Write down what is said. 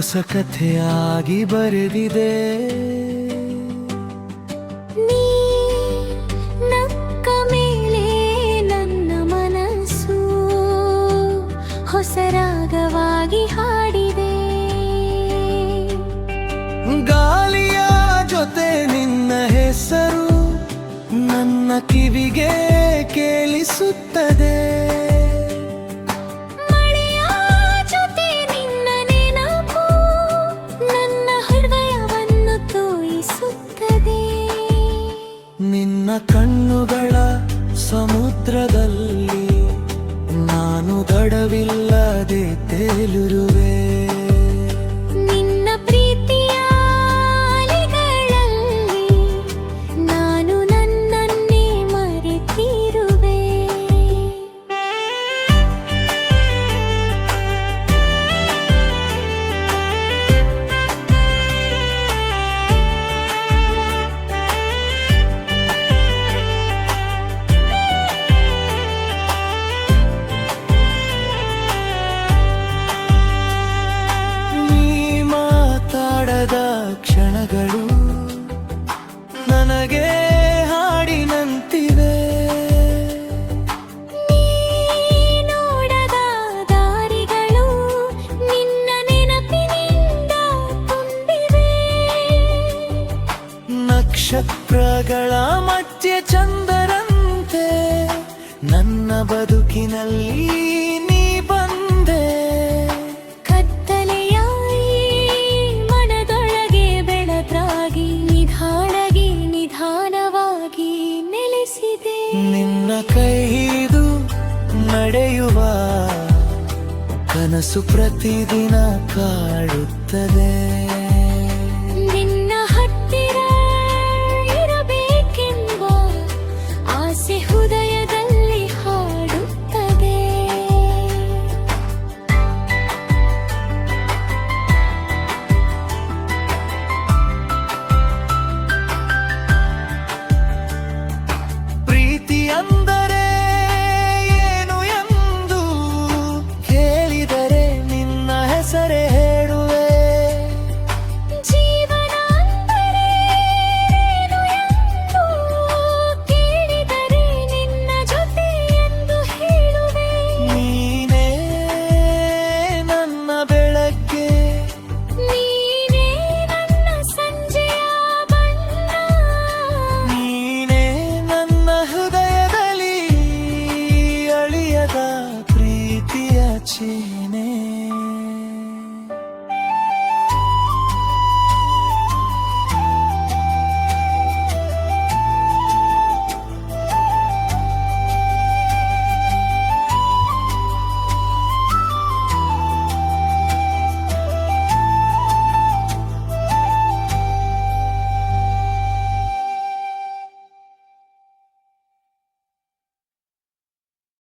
ಹೊಸ ಕಥೆಯಾಗಿ ಬರೆದಿದೆ. ನೀ ನಕ್ಕ ಮೇಲೆ ನನ್ನ ಮನಸ್ಸು ಹೊಸ ರಾಗವಾಗಿ ಹಾಡಿದೆ. ಗಾಳಿಯ ಜೊತೆ ನಿನ್ನ ಹೆಸರು ನನ್ನ ಕಿವಿಗೆ ಕೇಳಿಸುತ್ತದೆ. ಮಳೆಯ ಜೊತೆ ನಿನ್ನ ನೆನಪು ನನ್ನ ಹೃದಯವನ್ನು ತೋಯಿಸುತ್ತದೆ. ನಿನ್ನ ಕಣ್ಣುಗಳ ಸಮುದ್ರದಲ್ಲಿ ನಾನು ದಡವಿಲ್ಲದೆ ತೇಲಿರುವೆ. ನಿನ್ನ ಪ್ರೀತಿಯ ಅಲೆಗಳಲ್ಲಿ ನಾನು ನನ್ನನ್ನೇ ಮರೆತಿರುವೆ. ಕ್ಷಣಗಳು ನನಗೆ ಹಾಡಿನಂತಿವೆ. ನೀ ನೋಡದ ದಾರಿಗಳು ನಿನ್ನ ನೆನಪಿನಿಂದ ತುಂಬಿವೆ. ನಕ್ಷತ್ರಗಳ ಮಧ್ಯೆ ಚಂದರಂತೆ ನನ್ನ ಬದುಕಿನಲ್ಲಿ ನೀ ಬಂದೆ. ನಿಧಾನವಾಗಿ ನೆಲೆಸಿದೆ. ನಿನ್ನ ಕೈ ಹಿಡಿದು ನಡೆಯುವ ಕನಸು ಪ್ರತಿದಿನ ಕಾಡುತ್ತದೆ.